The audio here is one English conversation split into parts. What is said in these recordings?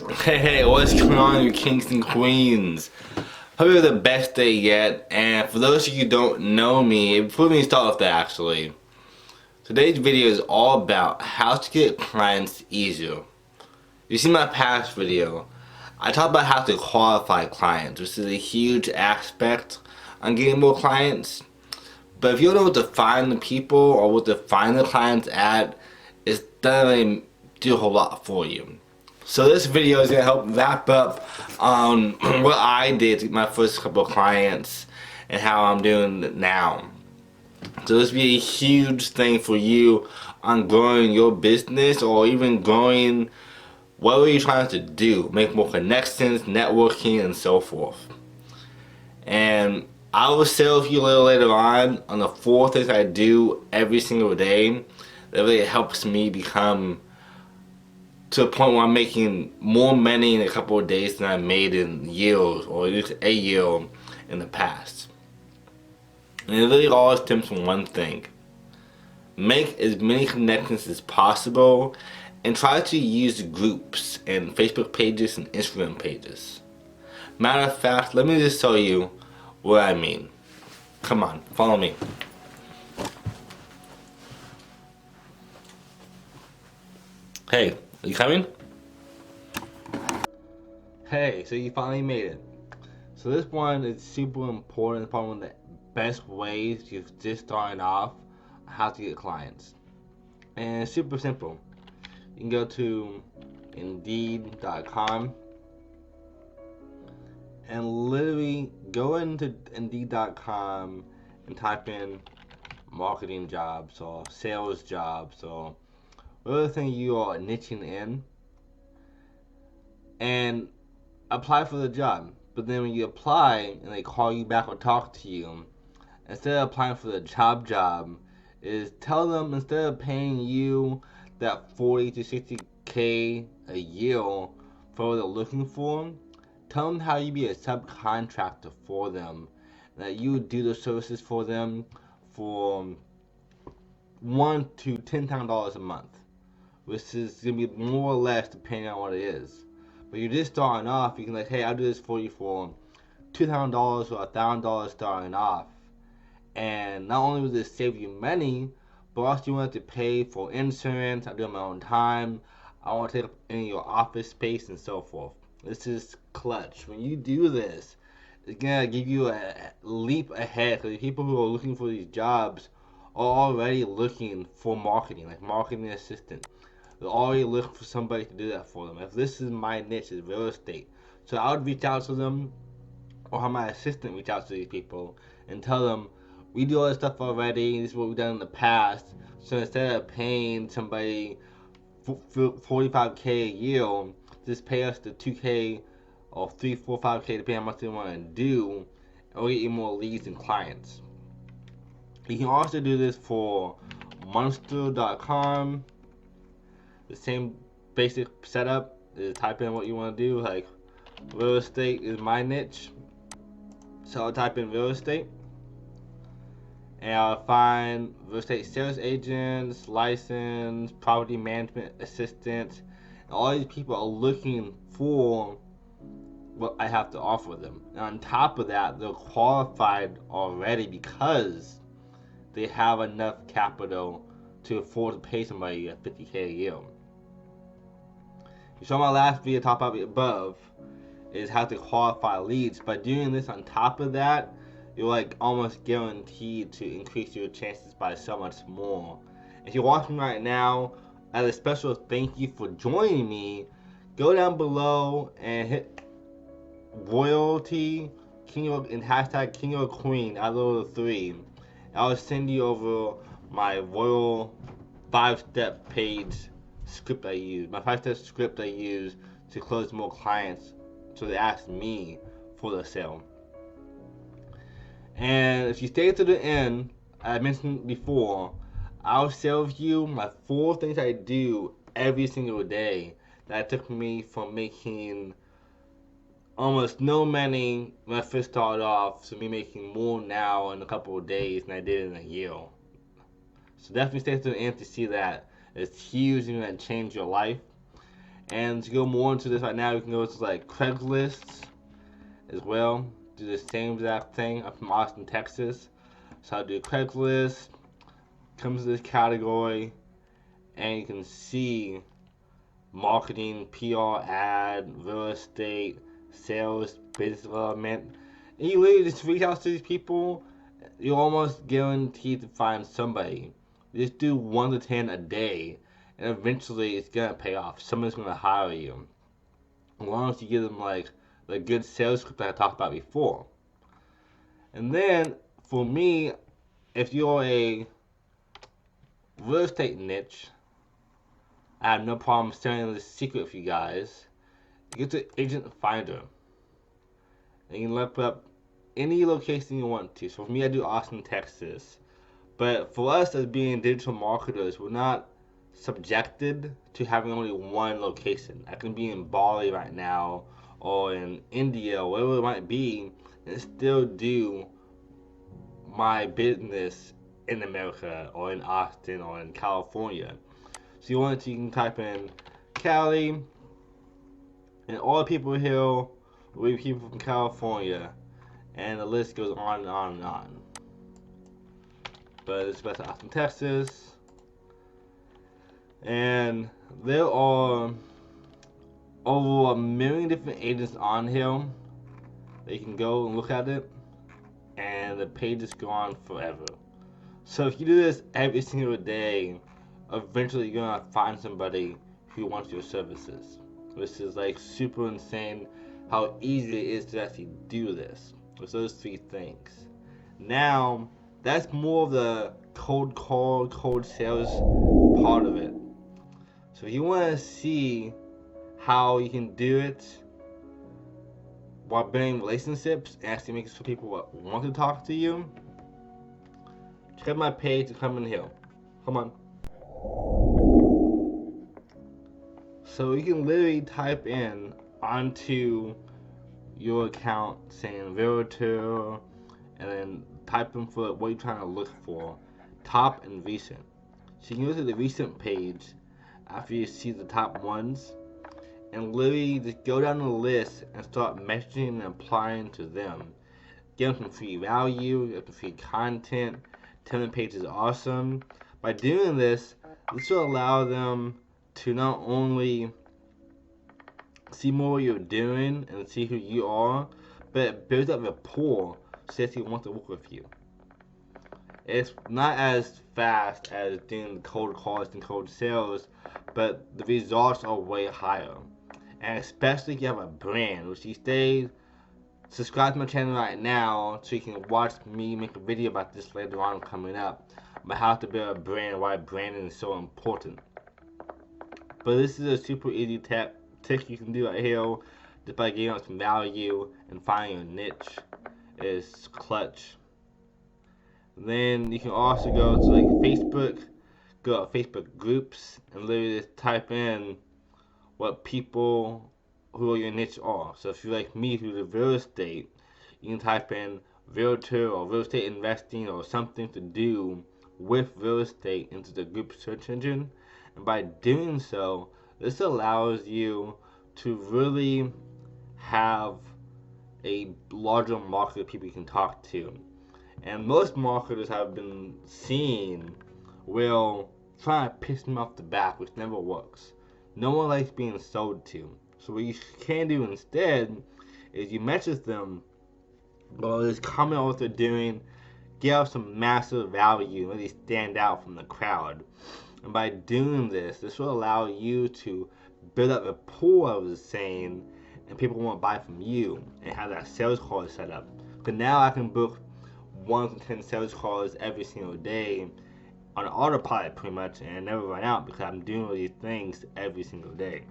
Hey, what's going on, you kings and queens? Hope you have the best day yet. And for those of you who don't know me, before we start with that actually, today's video is all about how to get clients easier. You see my past video, I talked about how to qualify clients, which is a huge aspect on getting more clients. But if you don't know what to find the people or what to find the clients at, it doesn't really do a whole lot for you. So this video is going to help wrap up on what I did to get my first couple of clients and how I'm doing it now. So this will be a huge thing for you on growing your business or even growing whatever you're trying to do. Make more connections, networking, and so forth. And I will share with you a little later on the 4 things I do every single day that really helps me become to a point where I'm making more money in a couple of days than I made in years or at least a year in the past. And it really all stems from one thing. Make as many connections as possible and try to use groups and Facebook pages and Instagram pages. Matter of fact, let me just tell you what I mean. Come on, follow me. Hey, are you coming? Hey, so you finally made it. So this one is super important. It's probably one of the best ways you're just starting off how to get clients. And it's super simple. You can go to Indeed.com and literally go into Indeed.com and type in marketing jobs or sales jobs or whatever thing you are niching in and apply for the job. But then when you apply and they call you back or talk to you, instead of applying for the job, is tell them instead of paying you that 40 to 60K a year for what they're looking for, tell them how you be a subcontractor for them, that you do the services for them for $1,000 to $10,000 a month, which is gonna be more or less depending on what it is. But you're just starting off, you can like, hey, I'll do this for you for $2,000 or $1,000 starting off. And not only will this save you money, but also you won't have to pay for insurance. I do it on my own time. I won't take up any of your office space and so forth. This is clutch. When you do this, it's gonna give you a leap ahead because people who are looking for these jobs are already looking for marketing, like marketing assistant. They're already looking for somebody to do that for them. If this is my niche, is real estate. So I would reach out to them or have my assistant reach out to these people and tell them, we do all this stuff already, this is what we've done in the past. So instead of paying somebody 45K a year, just pay us the 2K or 3, 4, 5K depending on how much they want to do, and we'll get you more leads and clients. You can also do this for Monster.com. The same basic setup is type in what you want to do, like real estate is my niche. So I'll type in real estate and I'll find real estate sales agents, licensed, property management assistants, and all these people are looking for what I have to offer them. And on top of that, they're qualified already because they have enough capital to afford to pay somebody at 50K a year. You saw my last video top up above is how to qualify leads. By doing this on top of that, you're like almost guaranteed to increase your chances by so much more. If you're watching right now, as a special thank you for joining me, go down below and hit royalty king and hashtag king or queen out of the 3. I'll send you over my royal 5-step page script I use, my 5-step script I use to close more clients. So they asked me for the sale. And if you stay to the end, I mentioned before, I'll share with you my 4 things I do every single day that took me from making almost no money when I first started off to me making more now in a couple of days than I did in a year. So definitely stay to the end to see that. It's huge and going to change your life. And to go more into this right now, you can go to like Craigslist as well. Do the same exact thing. I'm from Austin, Texas. So I do Craigslist, comes to this category, and you can see marketing, PR ad, real estate, sales, business development. And you literally just reach out to these people, you're almost guaranteed to find somebody. You just do 1 to 10 a day, and eventually it's gonna pay off. Someone's gonna hire you. As long as you give them like the good sales script that I talked about before. And then for me, if you're a real estate niche, I have no problem sharing this secret with you guys. You get to Agent Finder, and you can look up any location you want to. So for me, I do Austin, Texas. But for us as being digital marketers, we're not subjected to having only one location. I can be in Bali right now, or in India, or wherever it might be, and still do my business in America, or in Austin, or in California. So you want to, you can type in Cali, and all the people here will be people from California, and the list goes on and on and on. But it's best Austin, Texas, and there are over 1 million different agents on here. They can go and look at it, and the page is gone forever. So if you do this every single day, eventually you're gonna find somebody who wants your services. This is like super insane how easy it is to actually do this with those 3 things. Now, that's more of the cold call, cold sales part of it. So if you want to see how you can do it while building relationships and actually making sure people want to talk to you, check out my page and come in here. Come on. So you can literally type in onto your account saying realtor, and then type in for what you're trying to look for, top and recent. So you can go to the recent page after you see the top ones, and literally just go down the list and start messaging and applying to them. Give them some free value, give them free content, tell them the page is awesome. By doing this will allow them to not only see more what you're doing and see who you are, but it builds up rapport so that they want to work with you. It's not as fast as doing cold calls and cold sales, but the results are way higher. And especially if you have a brand, which you stay subscribe to my channel right now so you can watch me make a video about this later on coming up, about how to build a brand, why branding is so important. But this is a super easy trick you can do right here just by getting out some value and finding your niche is clutch. Then you can also go to like Facebook, go to Facebook groups, and literally just type in what people who are your niche are. So if you're like me who's a real estate, you can type in realtor or real estate investing or something to do with real estate into the group search engine. And by doing so, this allows you to really have a larger market of people you can talk to. And most marketers have been seen will try to piss them off the back, which never works. No one likes being sold to. So what you can do instead is you message them, or just comment on what they're doing, give out some massive value, and really stand out from the crowd. And by doing this, this will allow you to build up rapport, I was saying, and people want to buy from you and have that sales call set up. But now I can book 1 to 10 sales calls every single day on autopilot pretty much, and never run out because I'm doing all these things every single day.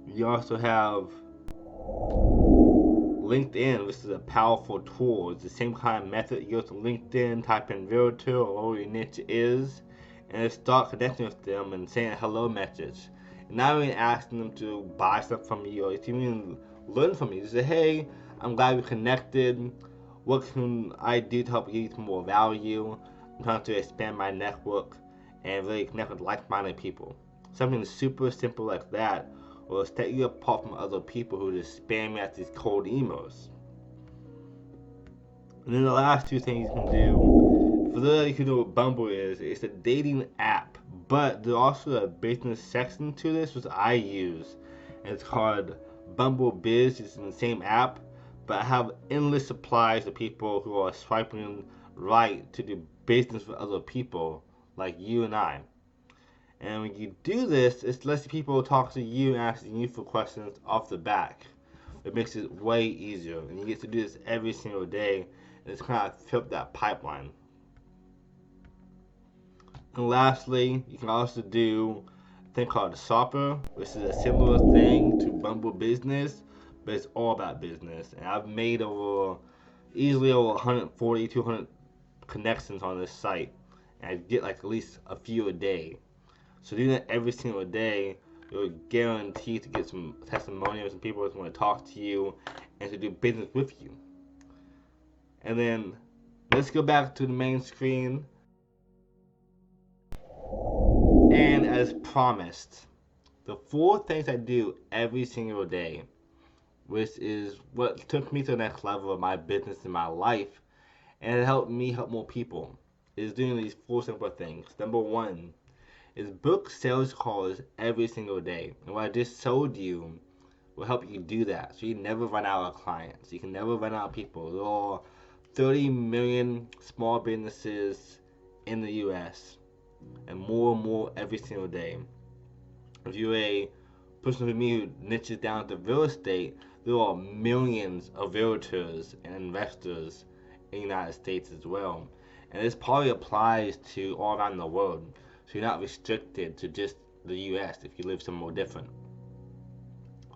You also have LinkedIn, which is a powerful tool. It's the same kind of method. You go to LinkedIn, type in realtor or what your niche is, and start connecting with them and saying a hello message. And not even asking them to buy stuff from you or even learn from you. Just say, hey, I'm glad we connected. What can I do to help give you some more value? I'm trying to expand my network and really connect with like-minded people. Something super simple like that will set you apart from other people who just spam you at these cold emails. And then the last two things you can do, for those of you who know what Bumble is, it's a dating app, but there's also a business section to this, which I use, and it's called Bumble Biz. It's in the same app, but I have endless supplies of people who are swiping right to do business with other people, like you and I. And when you do this, it lets people talk to you and asking you for questions off the back. It makes it way easier, and you get to do this every single day, and it's kind of fill up that pipeline. And lastly, you can also do a thing called Shopper, which is a similar thing to Bumble Business, but it's all about business. And I've made easily over 140, 200 connections on this site, and I get like at least a few a day. So doing that every single day, you're guaranteed to get some testimonials and people who want to talk to you and to do business with you. And then let's go back to the main screen. And as promised, the 4 things I do every single day, which is what took me to the next level of my business and my life, and it helped me help more people, is doing these 4 simple things. Number 1 is book sales calls every single day. And what I just showed you will help you do that. So you never run out of clients. You can never run out of people. There are 30 million small businesses in the US, and more every single day. If you're a person like me who niches down to real estate, there are millions of realtors and investors in the United States as well. And this probably applies to all around the world. So you're not restricted to just the US if you live somewhere different.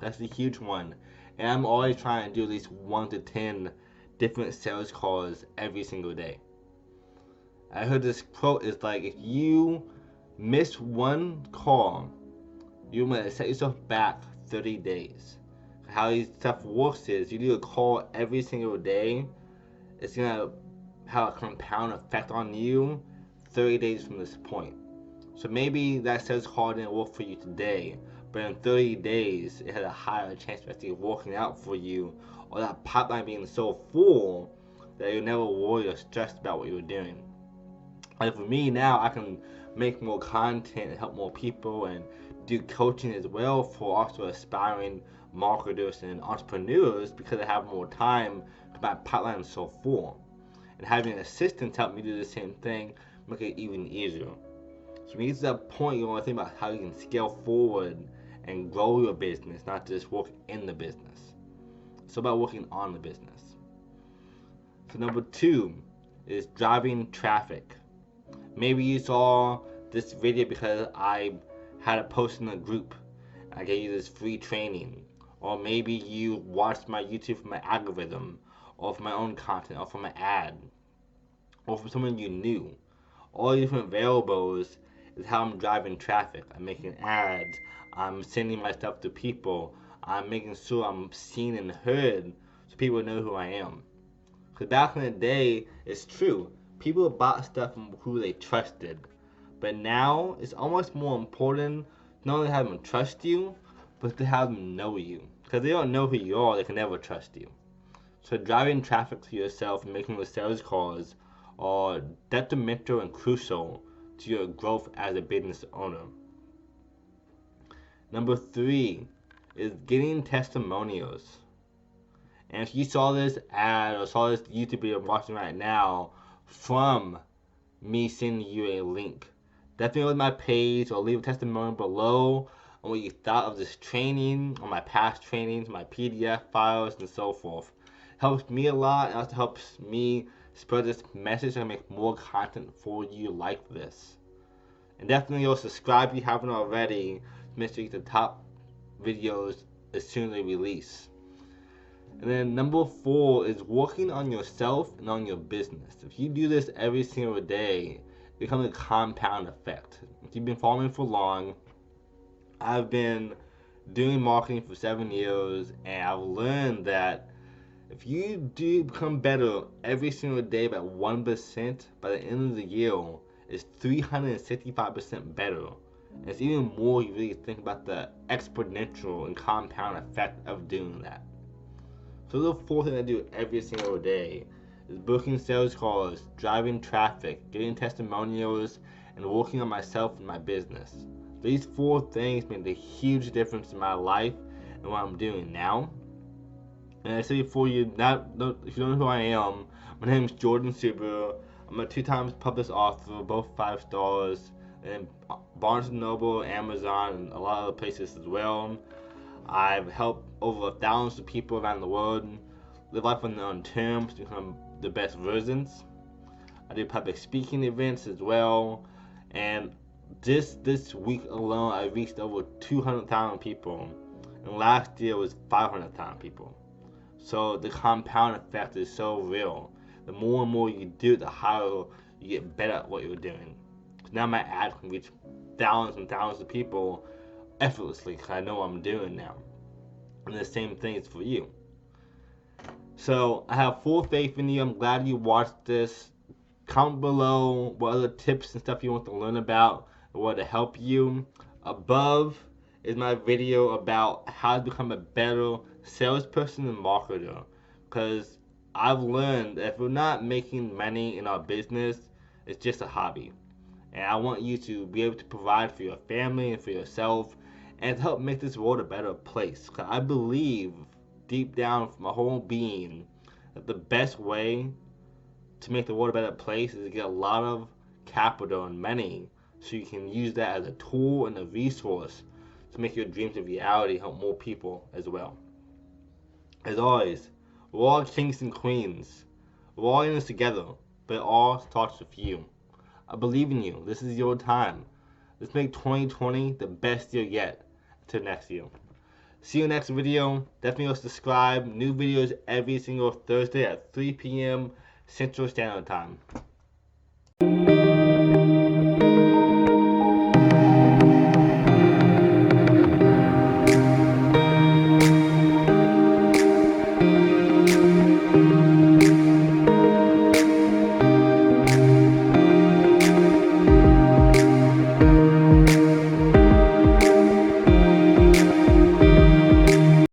That's a huge one. And I'm always trying to do at least 1 to 10 different sales calls every single day. I heard this quote is like, if you miss one call, you might set yourself back 30 days. How this stuff works is you do a call every single day. It's gonna have a compound effect on you 30 days from this point. So maybe that sales call didn't work for you today, but in 30 days it had a higher chance of actually working out for you, or that pipeline being so full that you'll never worry or stressed about what you were doing. Like for me now, I can make more content and help more people and do coaching as well for also aspiring marketers and entrepreneurs because I have more time because my pipeline is so full. And having an assistant help me do the same thing, make it even easier. So when you get to that point, you want to think about how you can scale forward and grow your business, not just work in the business. It's about working on the business. So number 2 is driving traffic. Maybe you saw this video because I had a post in a group. I gave you this free training. Or maybe you watched my YouTube from my algorithm, or from my own content, or from an ad, or from someone you knew. All the different variables is how I'm driving traffic. I'm making ads, I'm sending my stuff to people, I'm making sure I'm seen and heard so people know who I am. Because back in the day, it's true, people bought stuff from who they trusted. But now, it's almost more important not only have them trust you, but to have them know you. Because they don't know who you are, they can never trust you. So driving traffic to yourself and making those sales calls are detrimental and crucial to your growth as a business owner. Number 3 is getting testimonials. And if you saw this ad or saw this YouTube video I'm watching right now from me sending you a link, definitely go to my page or leave a testimonial below on what you thought of this training, on my past trainings, my PDF files, and so forth. It helps me a lot, and also helps me spread this message and make more content for you like this. And definitely go subscribe if you haven't already to make sure you get the top videos as soon as they release. And then number 4 is working on yourself and on your business. If you do this every single day, it becomes a compound effect. If you've been following me for long, I've been doing marketing for 7 years, and I've learned that if you do become better every single day by 1%, by the end of the year, it's 365% better And it's even more you really think about the exponential and compound effect of doing that. So the fourth thing I do every single day is booking sales calls, driving traffic, getting testimonials, and working on myself and my business. These four things make a huge difference in my life and what I'm doing now. And I say before if you don't know who I am, my name is Jordan Subaru. I'm a 2 times published author, both 5 stars, and Barnes & Noble, Amazon, and a lot of other places as well. I've helped over 1,000 people around the world live life on their own terms to become the best versions. I do public speaking events as well, and just this week alone I reached over 200,000 people, and last year was 500,000 people. So the compound effect is so real. The more and more you do it, the higher you get better at what you're doing. So now my ad can reach thousands and thousands of people effortlessly because I know what I'm doing now. And the same thing is for you. So I have full faith in you. I'm glad you watched this. Comment below what other tips and stuff you want to learn about or what to help you. Above is my video about how to become a better salesperson and marketer, because I've learned that if we're not making money in our business, it's just a hobby. And I want you to be able to provide for your family and for yourself and to help make this world a better place. Because I believe deep down from my whole being that the best way to make the world a better place is to get a lot of capital and money so you can use that as a tool and a resource to make your dreams a reality, help more people as well. As always, we're all kings and queens. We're all in this together, but it all starts with you. I believe in you. This is your time. Let's make 2020 the best year yet until next year. See you next video. Definitely subscribe. New videos every single Thursday at 3 p.m. Central Standard Time.